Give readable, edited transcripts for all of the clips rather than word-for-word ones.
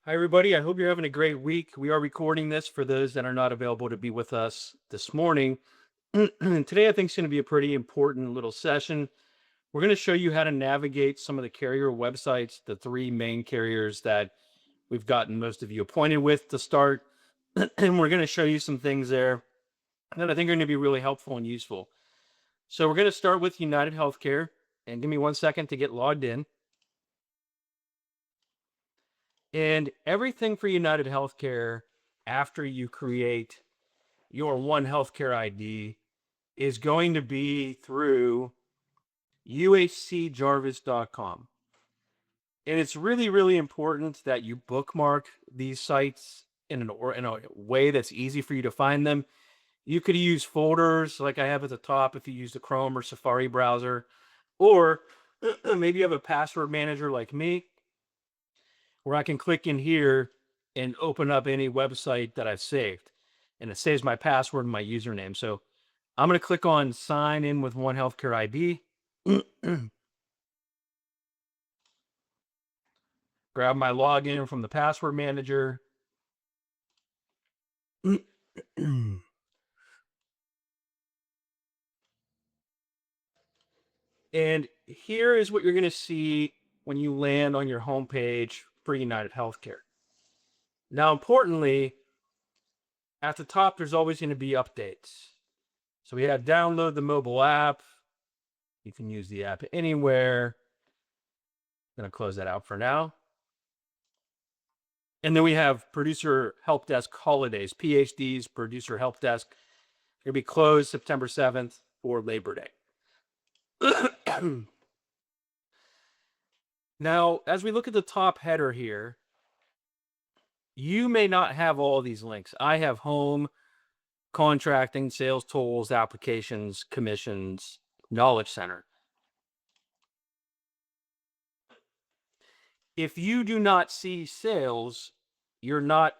Hi, everybody. I hope you're having a great week. We are recording this for those that are not available to be with us this morning. Today, I think, is going to be a pretty important little session. We're going to show you how to navigate some of the carrier websites, the three main carriers that we've gotten most of you appointed with to start. And we're going to show you some things there that I think are going to be really helpful and useful. So, we're going to start with United Healthcare. And give me 1 second to get logged in. And everything for United Healthcare after you create your One Healthcare ID is going to be through UHCJarvis.com. And it's really, really important that you bookmark these sites in a way that's easy for you to find them. You could use folders like I have at the top if you use the Chrome or Safari browser, or maybe you have a password manager like me, where I can click in here and open up any website that I've saved. And it saves my password and my username. So I'm going to click on sign in with One Healthcare ID. Grab my login from the password manager. And here is what you're going to see when you land on your homepage for United Healthcare. Now, importantly, at the top, there's always going to be updates. So we have download the mobile app. You can use the app anywhere. I'm going to close that out for now. And then we have Producer Help Desk holidays, PhDs, Producer Help Desk. Going to be closed September 7th for Labor Day. Now, as we look at the top header here, you may not have all of these links. I have home, contracting, sales tools, applications, commissions, knowledge center. If you do not see sales, you're not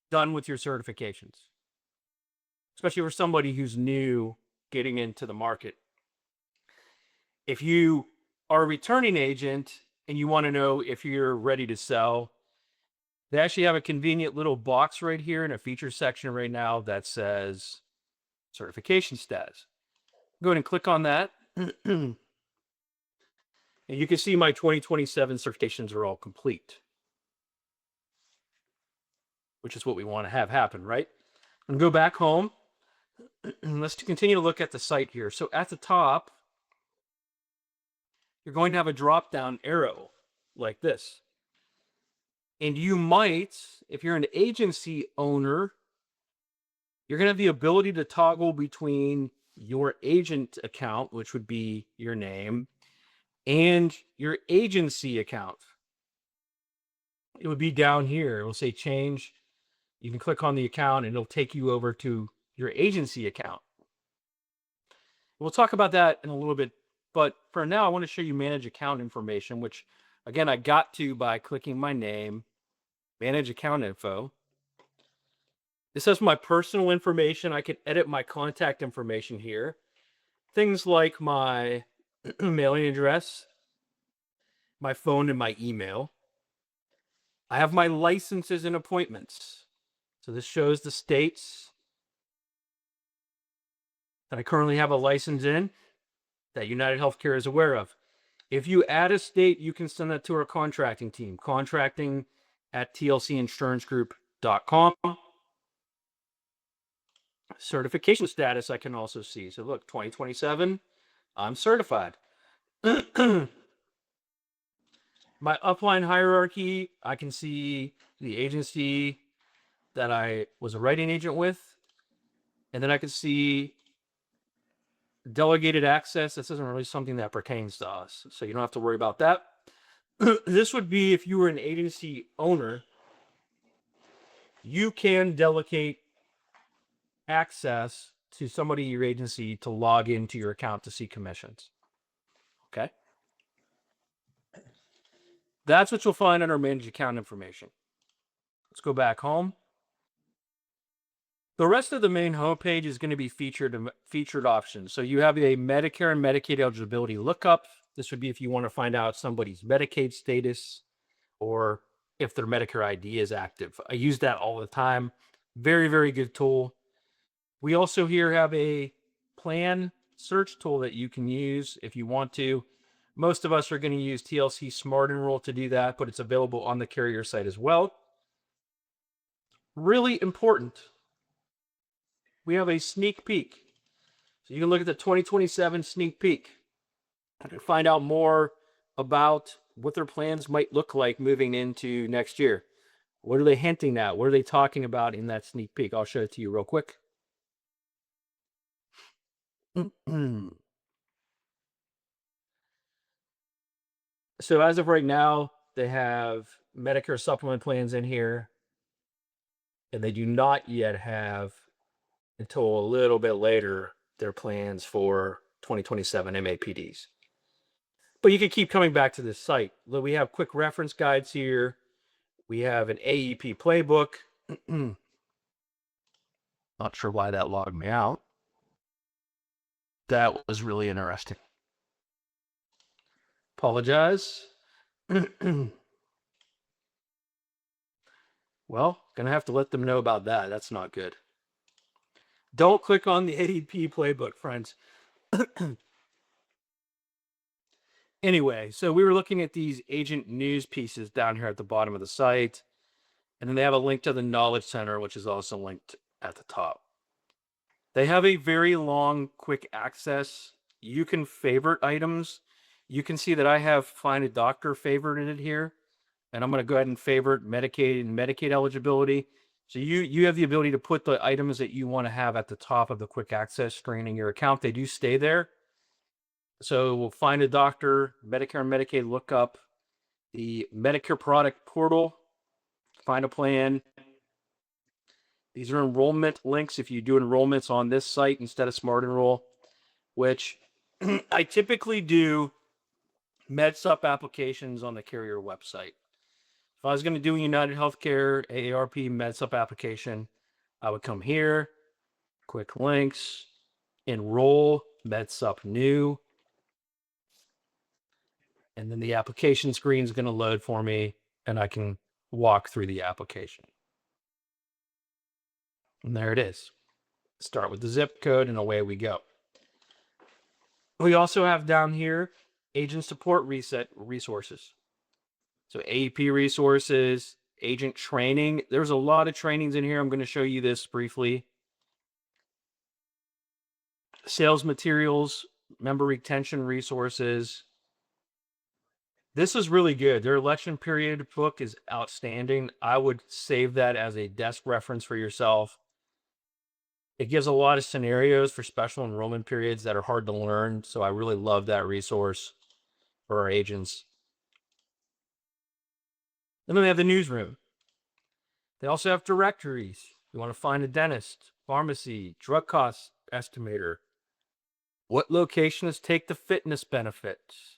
done with your certifications, especially for somebody who's new getting into the market. If you are a returning agent and you want to know if you're ready to sell, they actually have a convenient little box right here in a feature section right now that says certification status. Go ahead and click on that. And you can see my 2027 certifications are all complete, which is what we want to have happen, right? And go back home. Let's continue to look at the site here. So at the top, you're going to have a drop down arrow like this. And you might, if you're an agency owner, you're going to have the ability to toggle between your agent account, which would be your name, and your agency account. It would be down here. It will say change. You can click on the account and it'll take you over to your agency account. We'll talk about that in a little bit, but for now, I want to show you manage account information, which again, I got to by clicking my name, manage account info. This has my personal information. I can edit my contact information here. Things like my mailing address, my phone, and my email. I have my licenses and appointments. So this shows the states that I currently have a license in that United Healthcare is aware of. If you add a state, you can send that to our contracting team, contracting@tlcinsurancegroup.com. Certification status I can also see. So look, 2027, I'm certified. My upline hierarchy, I can see the agency that I was a writing agent with. And then I can see delegated access. This isn't really something that pertains to us, so you don't have to worry about that. This would be if you were an agency owner, you can delegate access to somebody in your agency to log into your account to see commissions. Okay. That's what you'll find under manage account information. Let's go back home. The rest of the main homepage is going to be featured options. So you have a Medicare and Medicaid eligibility lookup. This would be if you want to find out somebody's Medicaid status or if their Medicare ID is active. I use that all the time. Very, very good tool. We also here have a plan search tool that you can use if you want to. Most of us are going to use TLC Smart Enroll to do that, but it's available on the carrier site as well. Really important. We have a sneak peek. So you can look at the 2027 sneak peek and find out more about what their plans might look like moving into next year. What are they hinting at? What are they talking about in that sneak peek? I'll show it to you real quick. So as of right now, they have Medicare supplement plans in here, and they do not yet have, until a little bit later, their plans for 2027 MAPDs. But you can keep coming back to this site. We have quick reference guides here. We have an AEP playbook. Not sure why that logged me out. That was really interesting. Apologize. Well, gonna have to let them know about that. That's not good. Don't click on the AEP playbook, friends. Anyway, so we were looking at these agent news pieces down here at the bottom of the site. And then they have a link to the Knowledge Center, which is also linked at the top. They have a very long, quick access. You can favorite items. You can see that I have Find a Doctor favorited here. And I'm going to go ahead and favorite Medicaid and Medicaid eligibility. So you have the ability to put the items that you want to have at the top of the quick access screen in your account. They do stay there. So we'll Find a Doctor, Medicare and Medicaid, look up the Medicare product portal, find a plan. These are enrollment links if you do enrollments on this site instead of Smart Enroll, which I typically do MedSup applications on the carrier website. If I was going to do a United Healthcare AARP MedSup application, I would come here, quick links, enroll, MedSup new, and then the application screen is going to load for me, and I can walk through the application. And there it is. Start with the zip code, and away we go. We also have down here agent support reset resources. So AEP resources, agent training. There's a lot of trainings in here. I'm going to show you this briefly. Sales materials, member retention resources. This is really good. Their election period book is outstanding. I would save that as a desk reference for yourself. It gives a lot of scenarios for special enrollment periods that are hard to learn. So I really love that resource for our agents. And then they have the newsroom. They also have directories. You want to find a dentist, pharmacy, drug cost estimator. What locations take the fitness benefits?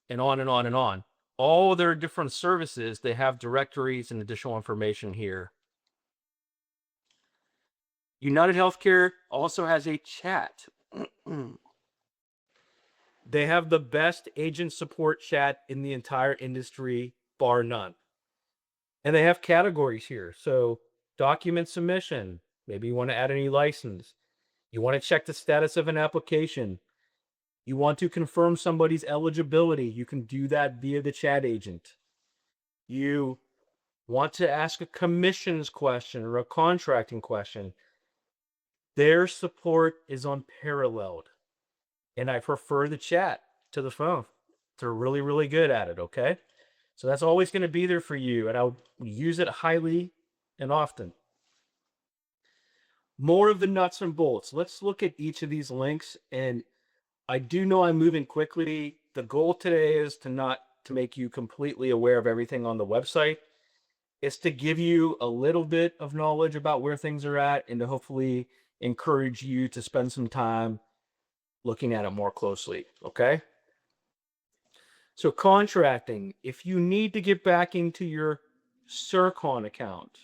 And on and on and on. All their different services, they have directories and additional information here. United Healthcare also has a chat. They have the best agent support chat in the entire industry, bar none. And they have categories here. So document submission. Maybe you want to add any license. You want to check the status of an application. You want to confirm somebody's eligibility. You can do that via the chat agent. You want to ask a commissions question or a contracting question. Their support is unparalleled. And I prefer the chat to the phone. They're really, really good at it, okay? So that's always going to be there for you, and I'll use it highly and often. More of the nuts and bolts. Let's look at each of these links, and I do know I'm moving quickly. The goal today is to make you completely aware of everything on the website. It's to give you a little bit of knowledge about where things are at and to hopefully encourage you to spend some time looking at it more closely, okay? So contracting, if you need to get back into your Circon account,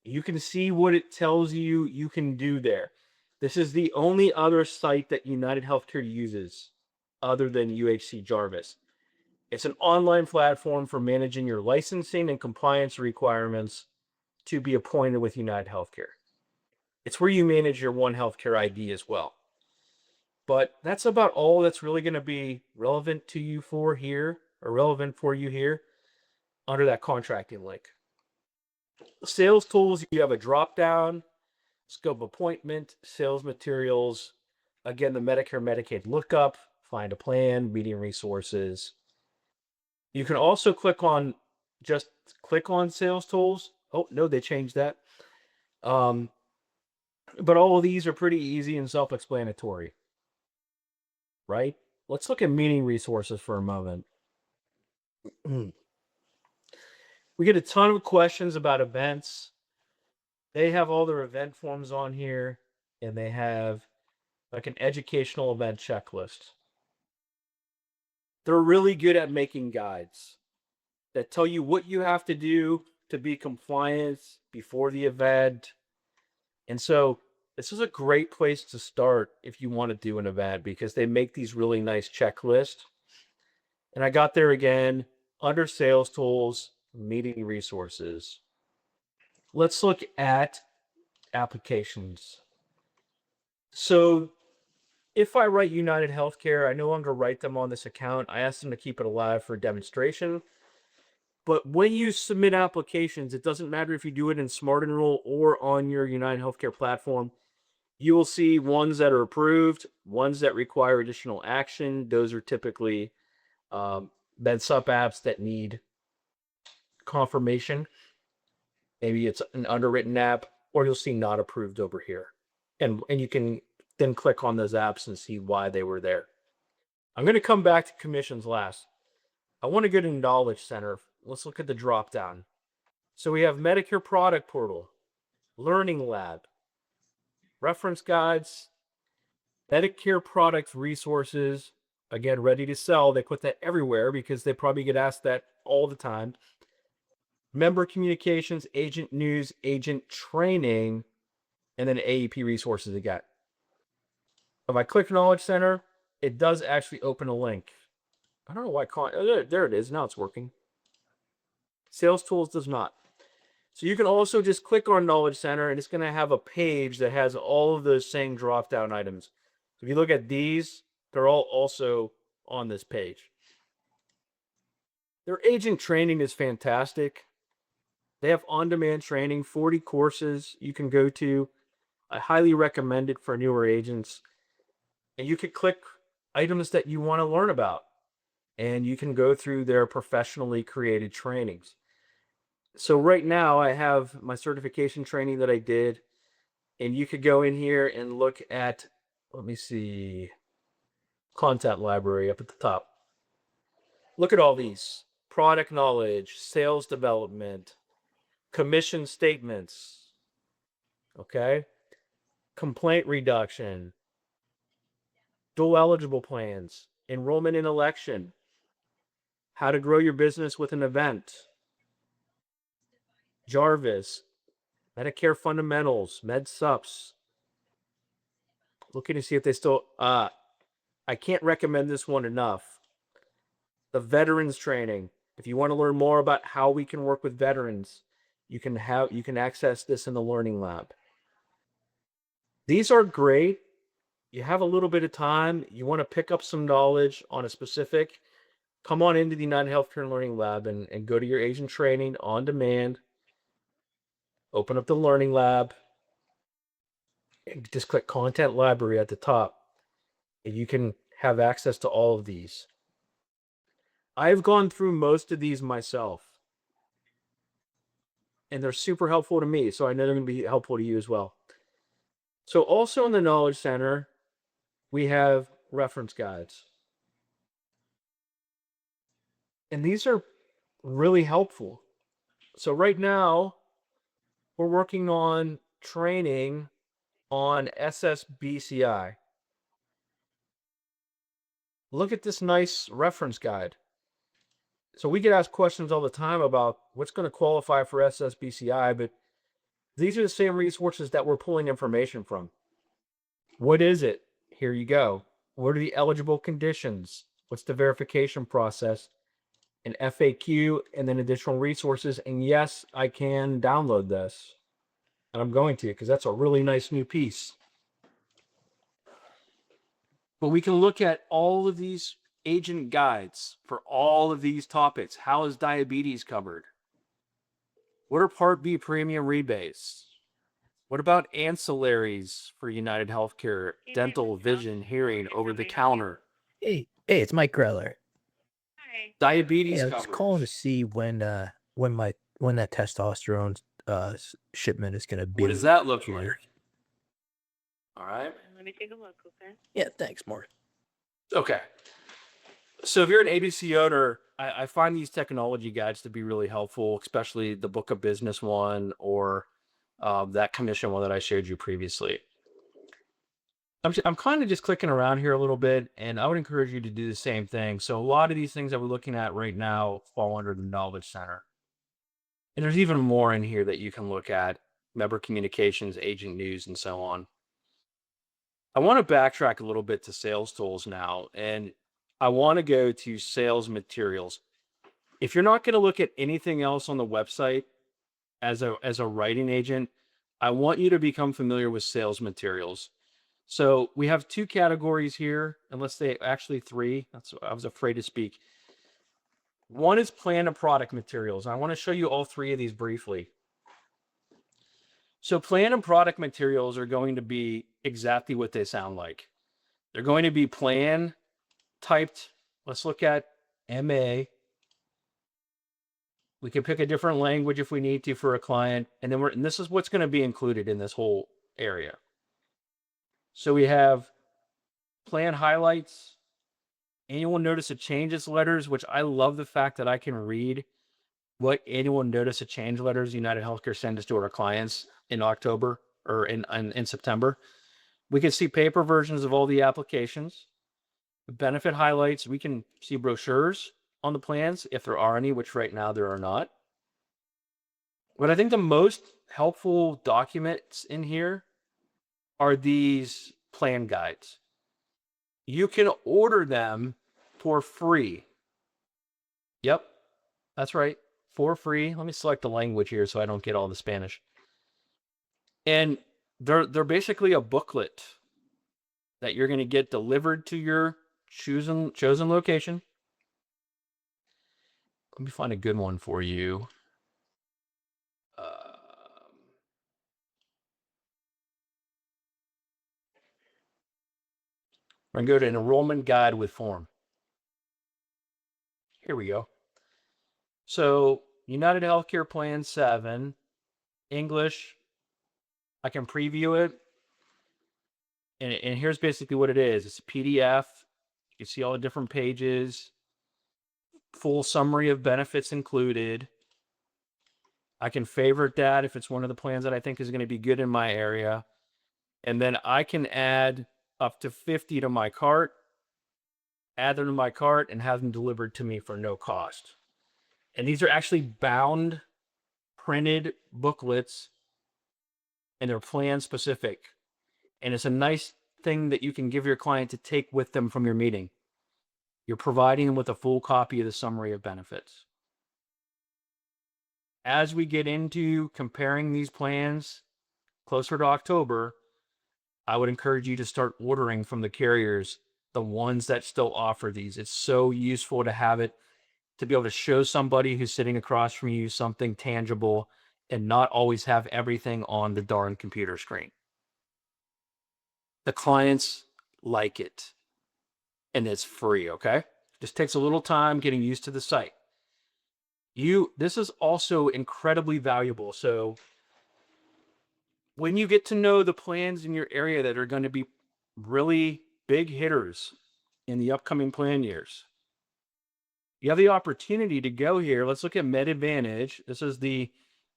you can see what it tells you you can do there. This is the only other site that United Healthcare uses other than UHC Jarvis. It's an online platform for managing your licensing and compliance requirements to be appointed with United Healthcare. It's where you manage your One Healthcare ID as well. But that's about all that's really going to be relevant to you for here, or relevant for you here under that contracting link. Sales tools, you have a drop down, scope appointment, sales materials, again, the Medicare Medicaid lookup, find a plan, meeting resources. You can also just click on sales tools. Oh, no, they changed that. But all of these are pretty easy and self-explanatory, right? Let's look at meeting resources for a moment. We get a ton of questions about events. They have all their event forms on here, and they have like an educational event checklist. They're really good at making guides that tell you what you have to do to be compliant before the event. And so this is a great place to start if you want to do an event because they make these really nice checklists. And I got there again under sales tools, meeting resources. Let's look at applications. So if I write United Healthcare, I no longer write them on this account. I ask them to keep it alive for demonstration. But when you submit applications, it doesn't matter if you do it in Smart Enroll or on your United Healthcare platform. You will see ones that are approved, ones that require additional action. Those are typically MedSup apps that need confirmation. Maybe it's an underwritten app, or you'll see not approved over here. And you can then click on those apps and see why they were there. I'm going to come back to commissions last. I want to go to Knowledge Center. Let's look at the drop down. So we have Medicare Product Portal, Learning Lab, reference guides, Medicare product resources. Again, ready to sell. They put that everywhere because they probably get asked that all the time. Member communications, agent news, agent training, and then AEP resources again. If I click Knowledge Center, it does actually open a link. I don't know why. There it is. Now it's working. Sales Tools does not. So you can also just click on Knowledge Center, and it's going to have a page that has all of those same drop-down items. So if you look at these, they're all also on this page. Their agent training is fantastic. They have on-demand training, 40 courses you can go to. I highly recommend it for newer agents. And you can click items that you want to learn about. And you can go through their professionally created trainings. So right now I have my certification training that I did. And you could go in here and look at, let me see, content library up at the top. Look at all these. Product knowledge, sales development, commission statements, okay? Complaint reduction, dual eligible plans, enrollment in election, how to grow your business with an event, Jarvis, Medicare fundamentals, MedSups. Looking to see if they still, I can't recommend this one enough. The veterans training. If you want to learn more about how we can work with veterans, you can access this in the Learning Lab. These are great. You have a little bit of time, you want to pick up some knowledge on a specific, come on into the United Healthcare Learning Lab and go to your agent training on demand. Open up the Learning Lab and just click Content Library at the top. And you can have access to all of these. I've gone through most of these myself. And they're super helpful to me, so I know they're going to be helpful to you as well. So also in the Knowledge Center, we have reference guides. And these are really helpful. So right now, we're working on training on SSBCI. Look at this nice reference guide. So we get asked questions all the time about what's going to qualify for SSBCI, but these are the same resources that we're pulling information from. What is it? Here you go. What are the eligible conditions? What's the verification process? an FAQ, and then additional resources. And yes, I can download this. And I'm going to, because that's a really nice new piece. But we can look at all of these agent guides for all of these topics. How is diabetes covered? What are Part B premium rebates? What about ancillaries for United Healthcare, dental, vision, hearing, over the counter? Hey, it's Mike Greller. Diabetes Hey, I was calling to see when that testosterone shipment is gonna be. What does that look here. like? All right. Let me take a look, okay? Yeah, thanks, Mort. Okay. So if you're an ABC owner, I find these technology guides to be really helpful, especially the book of business one or that commission one that I showed you previously. I'm kind of just clicking around here a little bit, and I would encourage you to do the same thing. So a lot of these things that we're looking at right now fall under the Knowledge Center. And there's even more in here that you can look at: member communications, agent news, and so on. I want to backtrack a little bit to sales tools now, and I want to go to sales materials. If you're not going to look at anything else on the website as a writing agent, I want you to become familiar with sales materials. So we have two categories here, and let's say actually three. I was afraid to speak. One is plan and product materials. I want to show you all three of these briefly. So plan and product materials are going to be exactly what they sound like. They're going to be plan typed. Let's look at MA. We can pick a different language if we need to for a client. And then and this is what's going to be included in this whole area. So we have plan highlights, annual notice of changes letters, which I love the fact that I can read what annual notice of change letters United Healthcare sends to our clients in October or in September. We can see paper versions of all the applications, benefit highlights. We can see brochures on the plans if there are any, which right now there are not. But I think the most helpful documents in here are these plan guides. You can order them for free. Yep, that's right, for free. Let me select the language here so I don't get all the Spanish. And they're basically a booklet that you're going to get delivered to your chosen location. Let me find a good one for you. We're going to go to an enrollment guide with form. Here we go. So United Healthcare Plan 7, English. I can preview it. And here's basically what it is. It's a PDF. You can see all the different pages. Full summary of benefits included. I can favorite that if it's one of the plans that I think is going to be good in my area. And then I can add up to 50 to my cart, add them to my cart, and have them delivered to me for no cost. And these are actually bound, printed booklets, and they're plan specific. And it's a nice thing that you can give your client to take with them from your meeting. You're providing them with a full copy of the summary of benefits. As we get into comparing these plans closer to October, I would encourage you to start ordering from the carriers, the ones that still offer these. It's so useful to have it, to be able to show somebody who's sitting across from you something tangible and not always have everything on the darn computer screen. The clients like it, and it's free, okay? Just takes a little time getting used to the site. This is also incredibly valuable. So when you get to know the plans in your area that are going to be really big hitters in the upcoming plan years, you have the opportunity to go here. Let's look at Med Advantage. This is the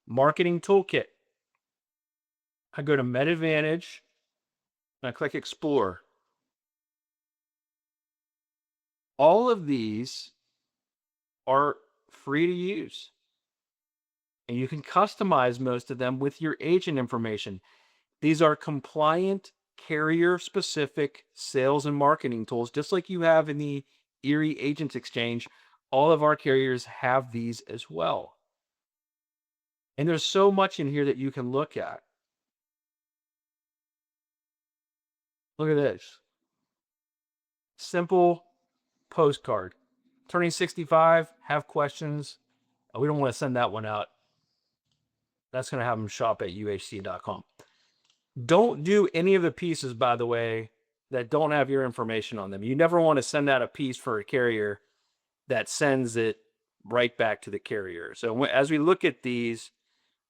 marketing toolkit. I go to Med Advantage and I click Explore. All of these are free to use. And you can customize most of them with your agent information. These are compliant, carrier-specific sales and marketing tools, just like you have in the Erie Agents Exchange All of our carriers have these as well. And there's so much in here that you can look at. Look at this. Simple postcard. Turning 65, have questions. Oh, we don't want to send that one out. That's going to have them shop at UHC.com. Don't do any of the pieces, by the way, that don't have your information on them. You never want to send out a piece for a carrier that sends it right back to the carrier. So as we look at these,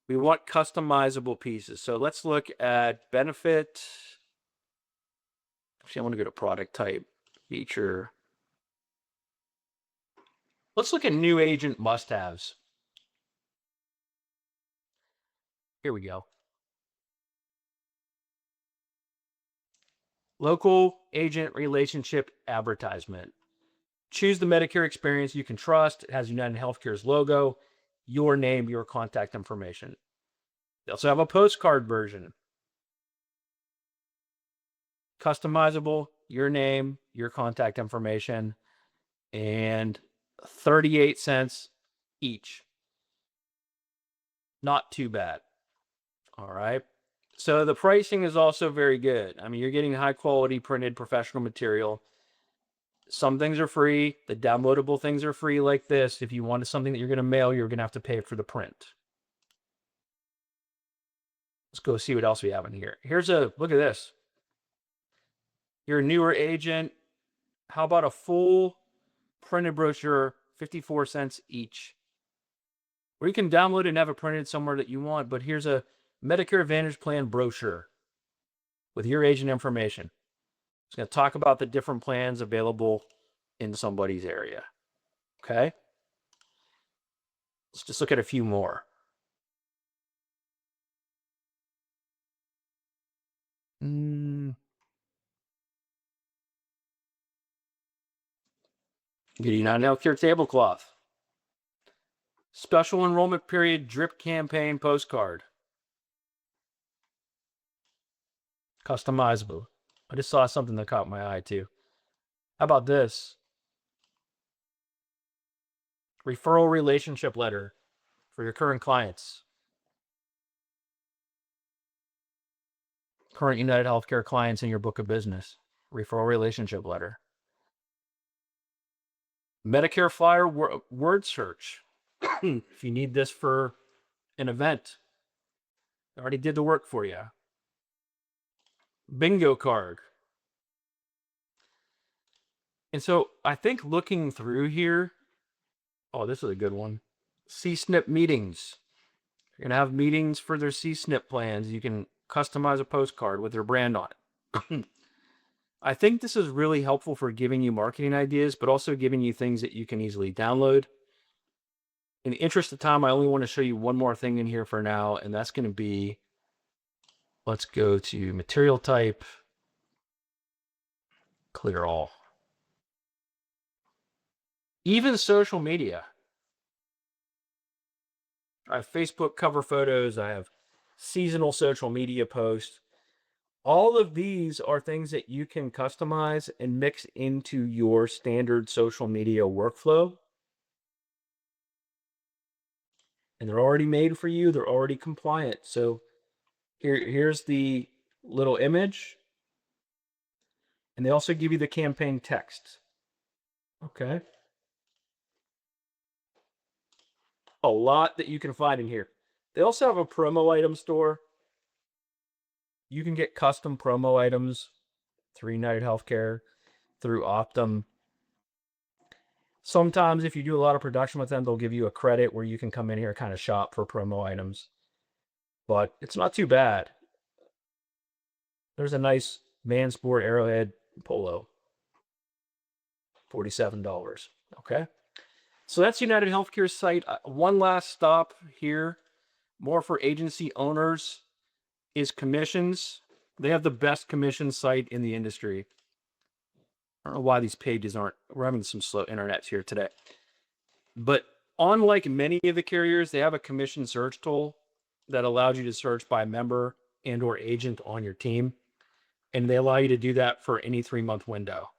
we want customizable pieces. So let's look at benefit. Actually, I want to go to product type, feature. Let's look at new agent must-haves. Here we go. Local agent relationship advertisement. Choose the Medicare experience you can trust. It has United Healthcare's logo, your name, your contact information. They also have a postcard version. Customizable, your name, your contact information, and 38 cents each. Not too bad. All right. So the pricing is also very good. I mean, you're getting high quality printed professional material. Some things are free. The downloadable things are free like this. If you wanted something that you're going to mail, you're going to have to pay for the print. Let's go see what else we have in here. Look at this. You're a newer agent. How about a full printed brochure, 54 cents each? Or you can download it and have it printed somewhere that you want, but here's a Medicare Advantage Plan brochure with your agent information. It's going to talk about the different plans available in somebody's area. Okay? Let's just look at a few more. Get a United Healthcare tablecloth. Special enrollment period drip campaign postcard. Customizable. I just saw something that caught my eye too. How about this? Referral relationship letter for your current clients. Current United Healthcare clients in your book of business. Referral relationship letter. Medicare flyer word search. If you need this for an event, I already did the work for you. Bingo card. And so I think looking through here, oh, this is a good one. CSNP meetings. You're going to have meetings for their CSNP plans. You can customize a postcard with their brand on it. I think this is really helpful for giving you marketing ideas, but also giving you things that you can easily download. In the interest of time, I only want to show you one more thing in here for now, and that's going to be, let's go to material type, clear all. Even social media. I have Facebook cover photos. I have seasonal social media posts. All of these are things that you can customize and mix into your standard social media workflow. And they're already made for you. They're already compliant. So here's the little image. And they also give you the campaign text. Okay. A lot that you can find in here. They also have a promo item store. You can get custom promo items through United Healthcare, through Optum. Sometimes if you do a lot of production with them, they'll give you a credit where you can come in here and kind of shop for promo items. But it's not too bad. There's a nice Mansport Arrowhead polo. $47. Okay. So that's United Healthcare's site. One last stop here, more for agency owners, is commissions. They have the best commission site in the industry. I don't know why these pages aren't, we're having some slow internets here today. But unlike many of the carriers, they have a commission search tool that allows you to search by member and or agent on your team. And they allow you to do that for any 3-month window.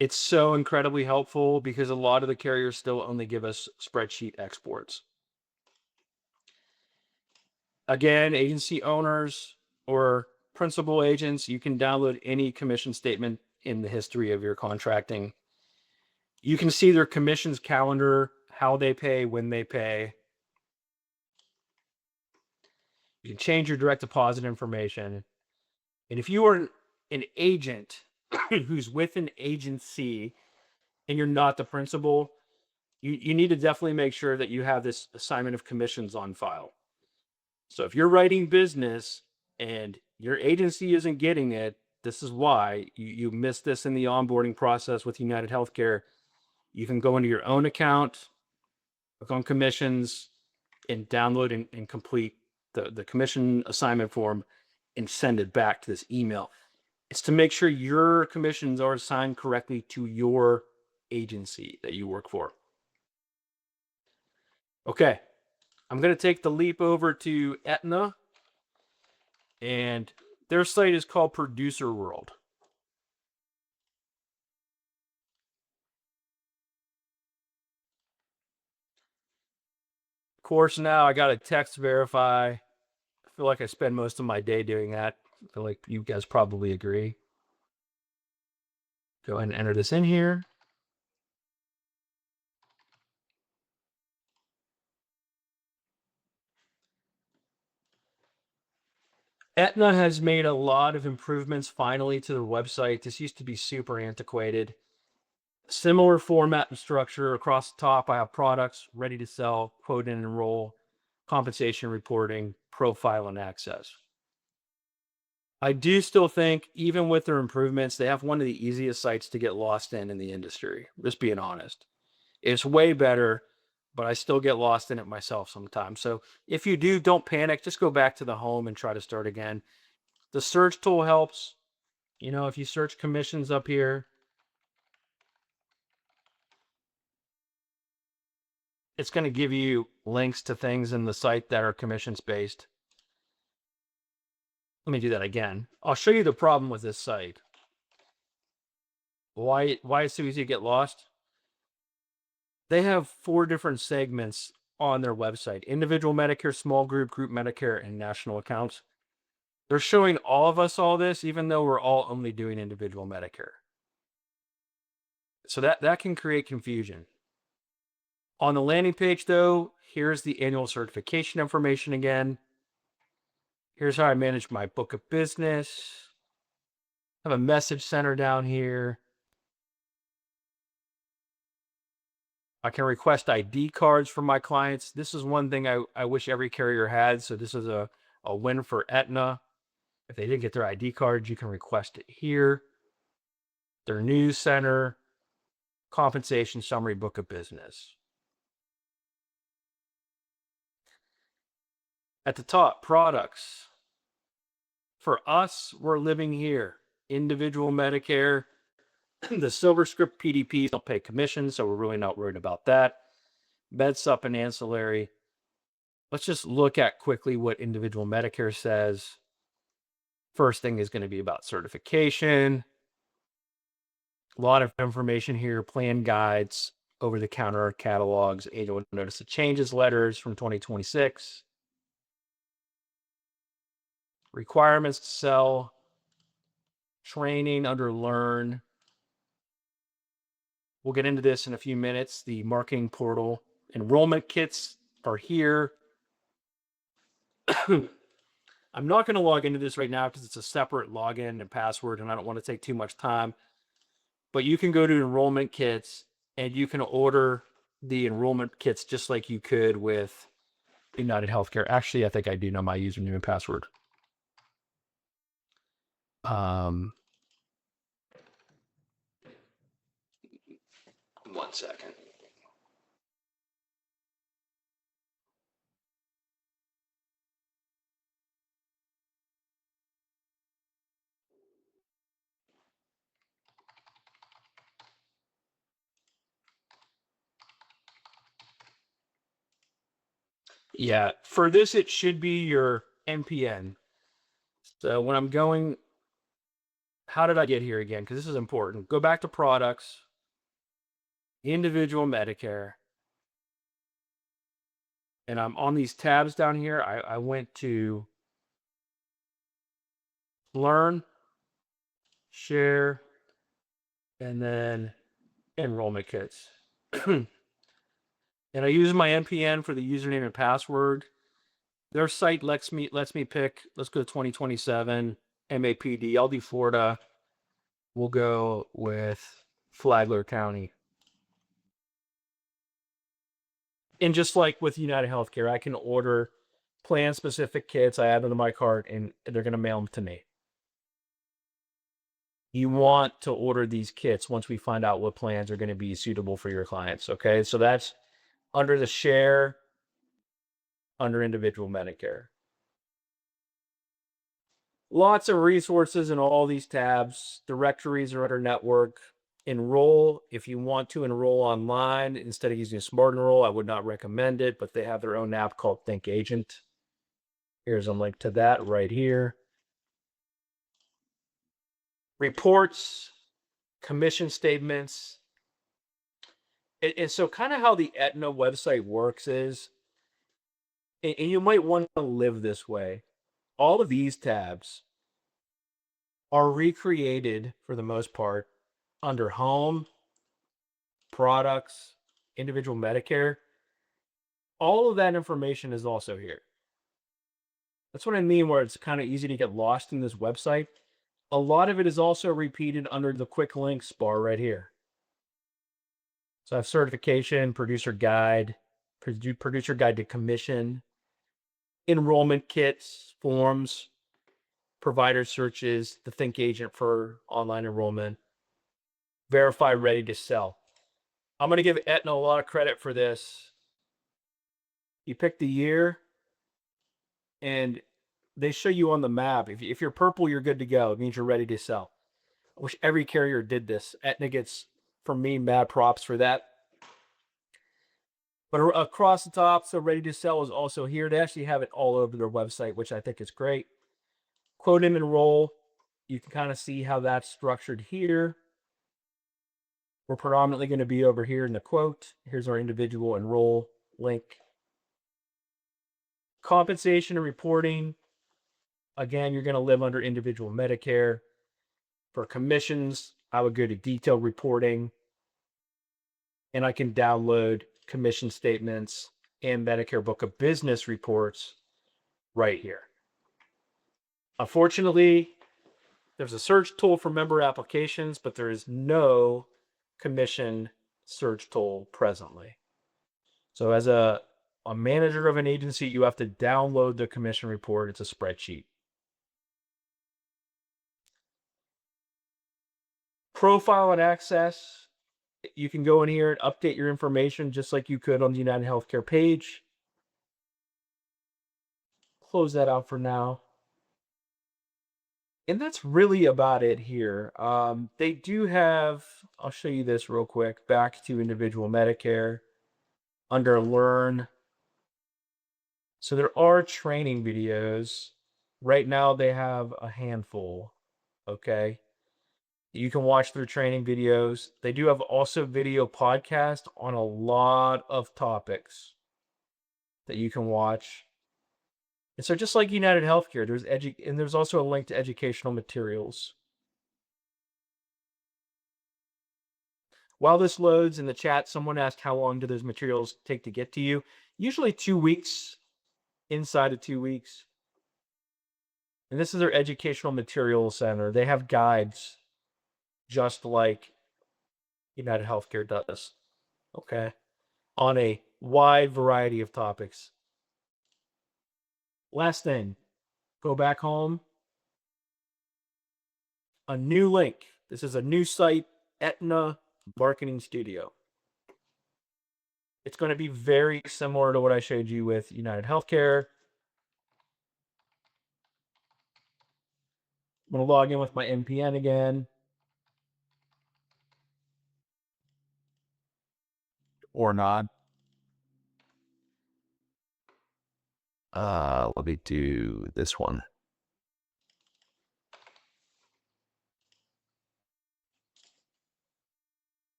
It's so incredibly helpful because a lot of the carriers still only give us spreadsheet exports. Again, agency owners or principal agents, you can download any commission statement in the history of your contracting. You can see their commissions calendar, how they pay, when they pay. You can change your direct deposit information. And if you are an agent who's with an agency and you're not the principal, you need to definitely make sure that you have this assignment of commissions on file. So if you're writing business and your agency isn't getting it, this is why you missed this in the onboarding process with United Healthcare. You can go into your own account, click on commissions, and download and complete the commission assignment form and send it back to this email. It's to make sure your commissions are assigned correctly to your agency that you work for. Okay, I'm going to take the leap over to Aetna, and their site is called Producer World. Of course, now I got to text verify. I feel like I spend most of my day doing that. I feel like you guys probably agree. Go ahead and enter this in here. Aetna has made a lot of improvements finally to the website. This used to be super antiquated. Similar format and structure across the top. I have products ready to sell, quote and enroll, compensation reporting, profile, and access. I do still think, even with their improvements, they have one of the easiest sites to get lost in the industry. Just being honest, it's way better, but I still get lost in it myself sometimes. So if you do, don't panic. Just go back to the home and try to start again. The search tool helps. You know, if you search commissions up here, it's going to give you links to things in the site that are commissions based. Let me do that again. I'll show you the problem with this site. Why it's so easy to get lost? They have 4 different segments on their website: individual Medicare, small group, group Medicare, and national accounts. They're showing all of us all this, even though we're all only doing individual Medicare. So that can create confusion. On the landing page, though, here's the annual certification information again. Here's how I manage my book of business. I have a message center down here. I can request ID cards from my clients. This is one thing I wish every carrier had. So this is a win for Aetna. If they didn't get their ID cards, you can request it here. Their news center, compensation summary, book of business. At the top, products. For us, we're living here. Individual Medicare. The Silver Script PDPs don't pay commissions, so we're really not worried about that. MedSup and ancillary. Let's just look at quickly what individual Medicare says. First thing is going to be about certification. A lot of information here, plan guides, over-the-counter catalogs, annual notice of changes letters from 2026. Requirements to sell, training under learn. We'll get into this in a few minutes. The marketing portal, enrollment kits are here. I'm not going to log into this right now because it's a separate login and password, and I don't want to take too much time. But you can go to enrollment kits and you can order the enrollment kits just like you could with United Healthcare. Actually, I think I do know my username and password. One second. Yeah, for this, it should be your NPN. So when I'm going, how did I get here again? Because this is important. Go back to products, individual Medicare. And I'm on these tabs down here. I went to learn, share, and then enrollment kits. And I use my NPN for the username and password. Their site lets me pick. Let's go to 2027 MAPD. I'll do Florida. We'll go with Flagler County. And just like with United Healthcare, I can order plan-specific kits. I add them to my cart, and they're going to mail them to me. You want to order these kits once we find out what plans are going to be suitable for your clients. Okay, so that's under the share, under individual Medicare. Lots of resources in all these tabs. Directories are under network. Enroll, if you want to enroll online instead of using Smart Enroll, I would not recommend it, but they have their own app called Think Agent. Here's a link to that right here. Reports, commission statements. And so kind of how the Aetna website works is, and you might want to live this way, all of these tabs are recreated for the most part under home, products, individual Medicare. All of that information is also here. That's what I mean where it's kind of easy to get lost in this website. A lot of it is also repeated under the quick links bar right here. So I have certification, producer guide to commission, enrollment kits, forms, provider searches, the Think Agent for online enrollment, verify ready to sell. I'm going to give Aetna a lot of credit for this. You pick the year, and they show you on the map. If you're purple, you're good to go. It means you're ready to sell. I wish every carrier did this. Aetna gets, from me, mad props for that. But across the top, so ready to sell is also here. They actually have it all over their website, which I think is great. Quote and enroll. You can kind of see how that's structured here. We're predominantly going to be over here in the quote. Here's our individual enroll link. Compensation and reporting. Again, you're going to live under individual Medicare. For commissions, I would go to detailed reporting. And I can download commission statements and Medicare Book of Business reports right here. Unfortunately, there's a search tool for member applications, but there is no commission search tool presently. So as a manager of an agency, you have to download the commission report. It's a spreadsheet. Profile and access. You can go in here and update your information just like you could on the United Healthcare page. Close that out for now. And that's really about it here. They do have, I'll show you this real quick, back to individual Medicare under Learn. So there are training videos. Right now they have a handful, okay? You can watch their training videos. They do have also video podcast on a lot of topics that you can watch. And so just like United Healthcare, there's also a link to educational materials. While this loads in the chat, someone asked how long do those materials take to get to you? Usually 2 weeks, inside of 2 weeks. And this is their educational materials center. They have guides just like United Healthcare does, okay, on a wide variety of topics. Last thing, go back home. A new link. This is a new site, Aetna Marketing Studio. It's going to be very similar to what I showed you with United Healthcare. I'm going to log in with my NPN again. Or not. Let me do this one.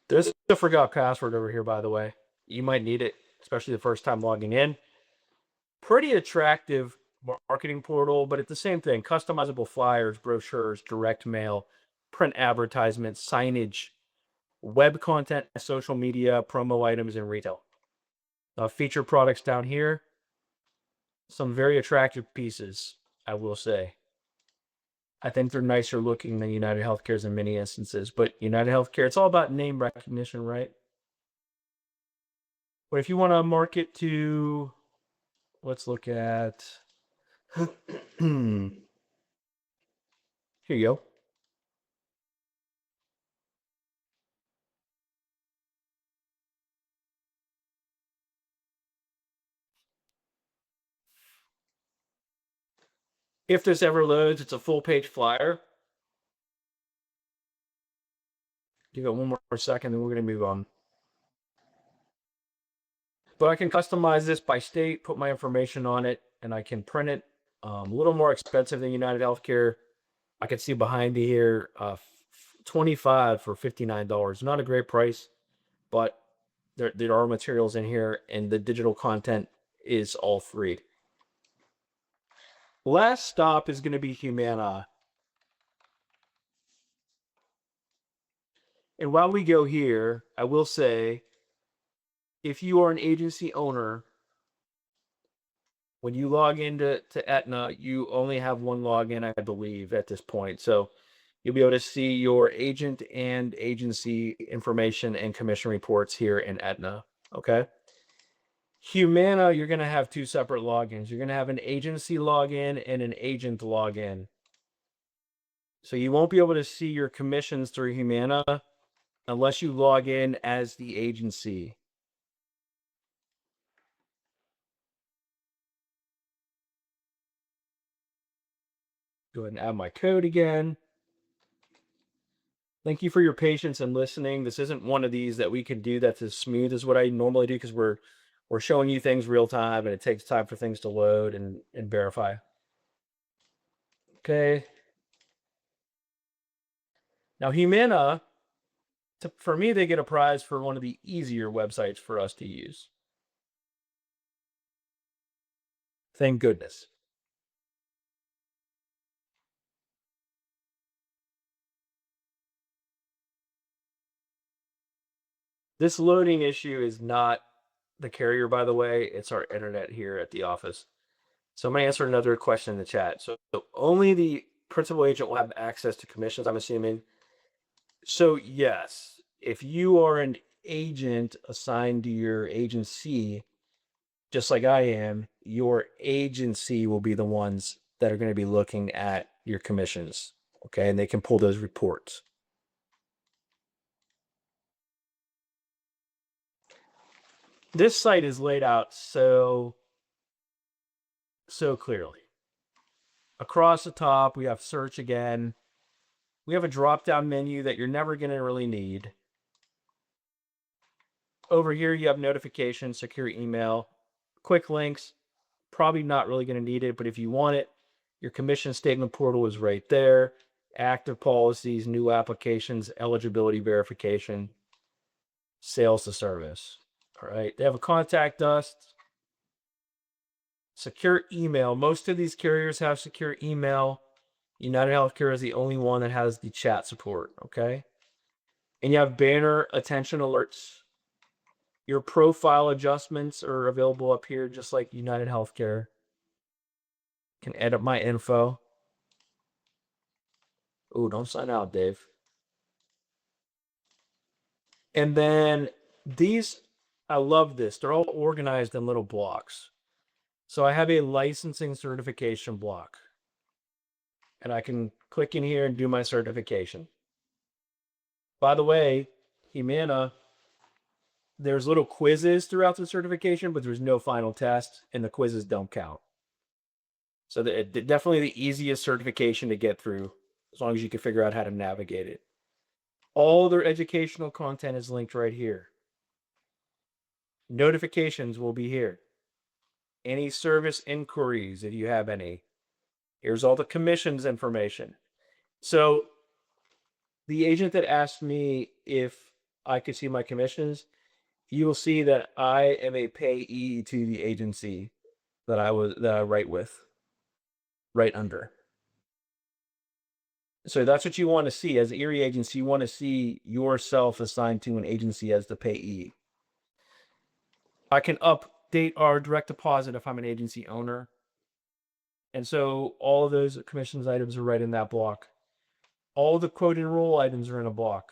There's a forgot password over here, by the way. You might need it, especially the first time logging in. Pretty attractive marketing portal, but it's the same thing. Customizable flyers, brochures, direct mail, print advertisements, signage, web content, social media, promo items, and retail. Feature products down here. Some very attractive pieces, I will say. I think they're nicer looking than United Healthcare's in many instances, but United Healthcare, it's all about name recognition, right? But if you want to market to, let's look at, here you go. If this ever loads, it's a full page flyer. Give it one more second, then we're going to move on. But I can customize this by state, put my information on it, and I can print it. A little more expensive than United Healthcare. I can see behind me here, 25 for $59. Not a great price, but there are materials in here, and the digital content is all free. Last stop is going to be Humana. And while we go here, I will say, if you are an agency owner, when you log into Aetna, you only have one login, I believe, at this point. So you'll be able to see your agent and agency information and commission reports here in Aetna. Okay. Humana, you're going to have two separate logins. You're going to have an agency login and an agent login. So you won't be able to see your commissions through Humana unless you log in as the agency. Go ahead and add my code again. Thank you for your patience and listening. This isn't one of these that we can do that's as smooth as what I normally do because we're showing you things real time and it takes time for things to load and verify. Okay. Now Humana, for me, they get a prize for one of the easier websites for us to use. Thank goodness. This loading issue is not the carrier, by the way. It's our internet here at the office. So I'm going to answer another question in the chat. So only the principal agent will have access to commissions, I'm assuming. So yes, if you are an agent assigned to your agency, just like I am, your agency will be the ones that are going to be looking at your commissions. Okay. And they can pull those reports. This site is laid out so clearly. Across the top, we have search again. We have a drop-down menu that you're never going to really need. Over here, you have notifications, secure email, quick links. Probably not really going to need it, but if you want it, your commission statement portal is right there. Active policies, new applications, eligibility verification, sales to service. All right. They have a contact us. Secure email. Most of these carriers have secure email. United Healthcare is the only one that has the chat support. Okay. And you have banner attention alerts. Your profile adjustments are available up here, just like United Healthcare. Can edit my info. Oh, don't sign out, Dave. And then these, I love this. They're all organized in little blocks. So I have a licensing certification block. And I can click in here and do my certification. By the way, Humana, there's little quizzes throughout the certification, but there's no final test, and the quizzes don't count. So definitely the easiest certification to get through, as long as you can figure out how to navigate it. All their educational content is linked right here. Notifications will be here. Any service inquiries, if you have any. Here's all the commissions information. So the agent that asked me if I could see my commissions, you will see that I am a payee to the agency that I write with, right under. So that's what you want to see as an Erie agency. You want to see yourself assigned to an agency as the payee. I can update our direct deposit if I'm an agency owner. And so all of those commissions items are right in that block. All the quote enroll items are in a block.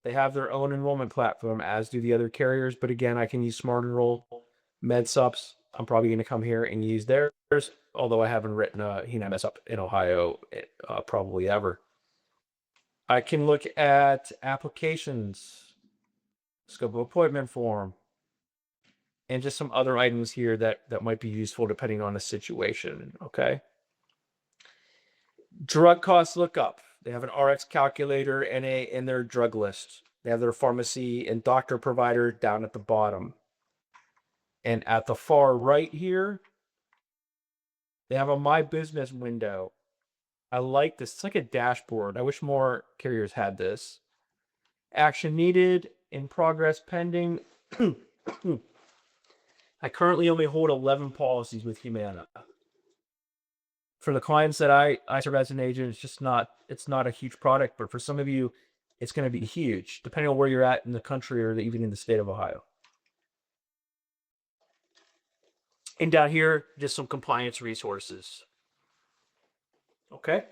They have their own enrollment platform, as do the other carriers. But again, I can use Smart Enroll, MedSups. I'm probably going to come here and use theirs, although I haven't written a MedSup in Ohio probably ever. I can look at applications, scope of appointment form, and just some other items here that might be useful depending on the situation. Okay. Drug cost lookup. They have an RX calculator and in their drug list. They have their pharmacy and doctor provider down at the bottom. And at the far right here, they have a My Business window. I like this. It's like a dashboard. I wish more carriers had this. Action needed, in progress, pending. I currently only hold 11 policies with Humana. For the clients that I serve as an agent, it's not a huge product, but for some of you, it's going to be huge, depending on where you're at in the country or even in the state of Ohio. And down here, just some compliance resources. Okay.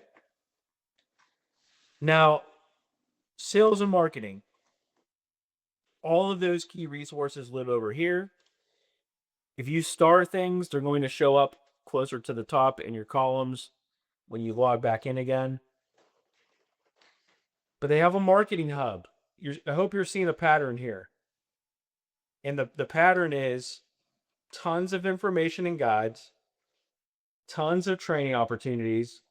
Now, sales and marketing. All of those key resources live over here. If you star things, they're going to show up closer to the top in your columns when you log back in again. But they have a marketing hub. I hope you're seeing a pattern here. And the pattern is tons of information and guides, tons of training opportunities,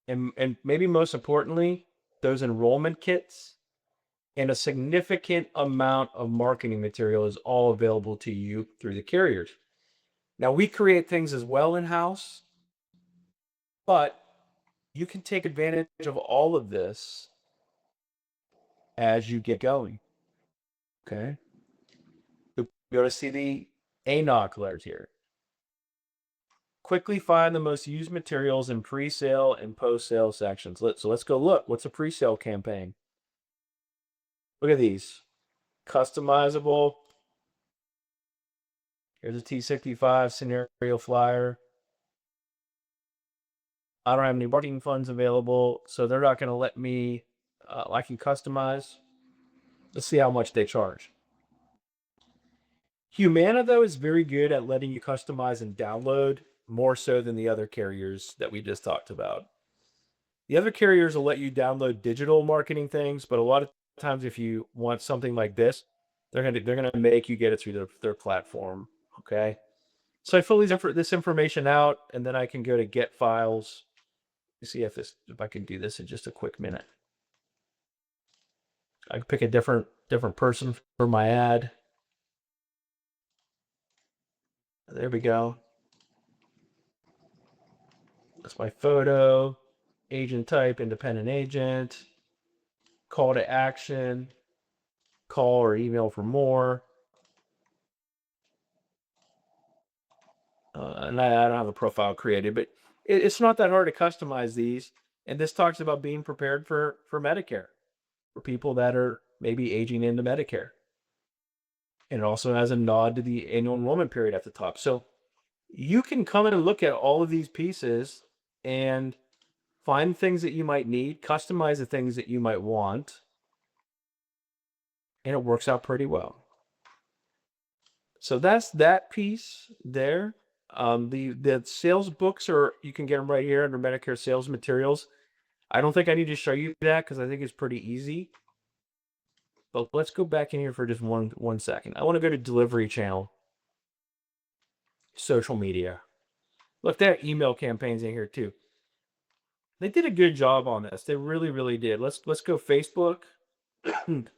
and maybe most importantly, those enrollment kits and a significant amount of marketing material is all available to you through the carriers. Now, we create things as well in-house, but you can take advantage of all of this as you get going. Okay. You'll be able to see the ANOC letters here. Quickly find the most used materials in pre-sale and post-sale sections. So let's go look. What's a pre-sale campaign? Look at these. Customizable. Here's a T65 scenario flyer. I don't have any marketing funds available, so they're not going to let me, I can customize. Let's see how much they charge. Humana, though, is very good at letting you customize and download, more so than the other carriers that we just talked about. The other carriers will let you download digital marketing things, but a lot of times if you want something like this, they're gonna make you get it through their platform. Okay. So I fill this information out, and then I can go to get files. See if I can do this in just a quick minute. I can pick a different person for my ad. There we go. That's my photo. Agent type, independent agent. Call to action. Call or email for more. And I don't have a profile created, but it's not that hard to customize these. And this talks about being prepared for Medicare, for people that are maybe aging into Medicare. And it also has a nod to the annual enrollment period at the top. So you can come in and look at all of these pieces and find things that you might need, customize the things that you might want, and it works out pretty well. So that's that piece there. The sales books you can get them right here under Medicare sales materials. I don't think I need to show you that because I think it's pretty easy. But let's go back in here for just one second. I want to go to delivery channel, social media. Look, there are email campaigns in here too. They did a good job on this. They really, really did. Let's go Facebook. And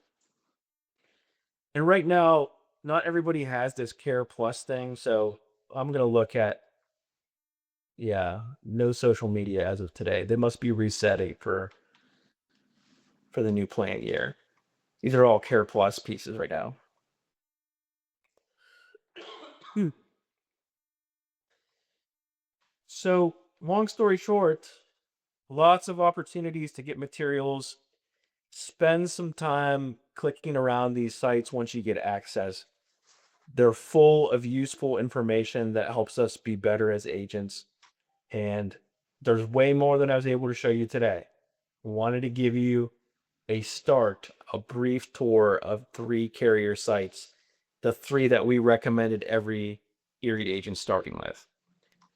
right now, not everybody has this Care Plus thing, so I'm gonna look at no social media as of today. They must be resetting for the new plan year. These are all Care Plus pieces right now. So, long story short, lots of opportunities to get materials. Spend some time clicking around these sites once you get access. They're full of useful information that helps us be better as agents. And there's way more than I was able to show you today. Wanted to give you a brief tour of 3 carrier sites, the 3 that we recommended every Erie agent starting with.